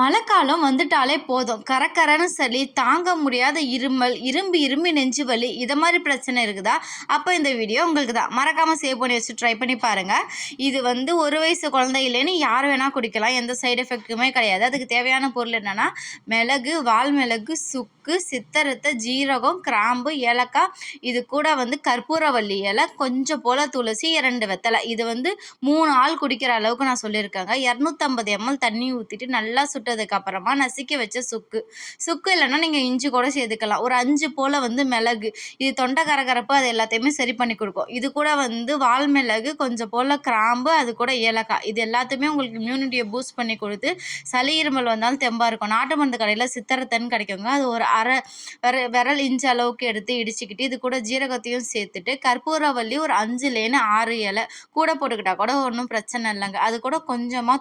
மழைக்காலம் வந்துட்டாலே போதும் கரகரன்னு சளி, தாங்க முடியாத இருமல், இரும்பி நெஞ்சு வலி, இதை மாதிரி பிரச்சனை இருக்குதா? அப்போ இந்த வீடியோ உங்களுக்கு தான். மறக்காமல் சேவ் பண்ணி வச்சு ட்ரை பண்ணி பாருங்கள். இது ஒரு வயசு குழந்தை இல்லைன்னு யார் வேணால் குடிக்கலாம், எந்த சைடு எஃபெக்ட்டுமே கிடையாது. அதுக்கு தேவையான பொருள் என்னென்னா மிளகு, வால் மிளகு, சுக்கு, சித்தரத்தை, ஜீரகம், கிராம்பு, ஏலக்காய், இது கூட கற்பூரவள்ளி இலை, கொஞ்சம் போல் துளசி, 2 வெத்தலை. இது 3 ஆள் குடிக்கிற அளவுக்கு நான் சொல்லியிருக்கேங்க. 250 ml தண்ணி ஊற்றிட்டு நல்லா சுட்டதுக்கு அப்புறமா நசுக்கி வச்ச சுக்கு இல்லைன்னா நீங்கள் இஞ்சி கூட சேர்த்துக்கலாம். ஒரு 5 போல் மிளகு, இது தொண்டை கரகரப்பு அது எல்லாத்தையுமே சரி பண்ணி கொடுக்கும். இது கூட வால் மிளகு, கொஞ்சம் போல் கிராம்பு, அது கூட ஏலக்காய், இது எல்லாத்தையுமே உங்களுக்கு இம்யூனிட்டியை பூஸ்ட் பண்ணி கொடுத்து சளி இருமல் வந்தாலும் தெம்பாக இருக்கும். நாட்டு மருந்து கடையில் சித்தரத்தன்னு கிடைக்குங்க. அது ஒரு அரை விரல் இன்ச்சு அளவுக்கு எடுத்து இடிச்சுக்கிட்டு இது கூட ஜீரகத்தையும் சேர்த்துட்டு கற்பூரவள்ளி ஒரு 5-6 இலை கூட போட்டுக்கிட்டா கூட ஒன்றும் பிரச்சனை இல்லைங்க. அது கூட கொஞ்சமாக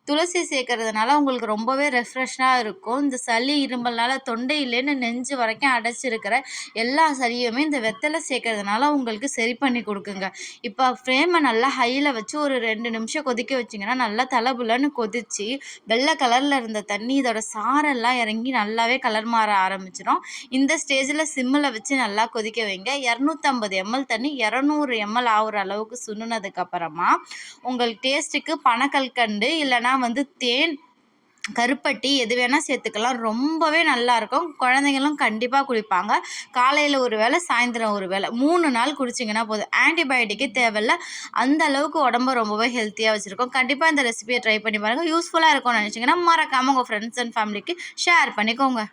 துளசி சேர்க்கறதுனால உங்களுக்கு ரொம்பவே ரெஃப்ரெஷ்ஷாக இருக்கும். இந்த சளி இருமல்னால தொண்டையிலேன்னு நெஞ்சு வரைக்கும் அடைச்சிருக்கிற எல்லா சளியுமே இந்த வெத்தலை சேர்க்கறதுனால உங்களுக்கு சரி பண்ணி கொடுக்குங்க. இப்போ ஃப்ளேமை நல்லா ஹையில் வச்சு ஒரு 2 நிமிஷம் கொதிக்க வச்சிங்கன்னா நல்லா தலபுலன்னு கொதிச்சு வெள்ளை கலரில் இருந்த தண்ணி இதோட சாரெல்லாம் இறங்கி நல்லாவே கலர் மாற ஆரம்பிச்சிடும். இந்த ஸ்டேஜில் சிம்மில் வச்சு நல்லா கொதிக்க வைங்க. 250 ml தண்ணி 200 ml ஆகுற அளவுக்கு சுண்டுனதுக்கப்புறமா உங்களுக்கு டேஸ்ட்டுக்கு பனக்கல்கண்டு இல்லைனா தேன், கருப்பட்டி எது வேணால் சேர்த்துக்கலாம். ரொம்பவே நல்லாயிருக்கும். குழந்தைங்களும் கண்டிப்பாக குடிப்பாங்க. காலையில் ஒரு வேளை, சாயந்தரம் ஒரு வேளை, 3 நாள் குடிச்சிங்கன்னா போதும். ஆன்டிபயோட்டிக்கே தேவையில்ல, அந்த அளவுக்கு உடம்பு ரொம்பவே ஹெல்த்தியாக வச்சுருக்கோம். கண்டிப்பாக இந்த ரெசிபியை ட்ரை பண்ணி பாருங்கள். யூஸ்ஃபுல்லாக இருக்கும்னு நினச்சிங்கன்னா மறக்காமல் உங்கள் ஃப்ரெண்ட்ஸ் அண்ட் ஃபேமிலிக்கு ஷேர் பண்ணிக்கோங்க.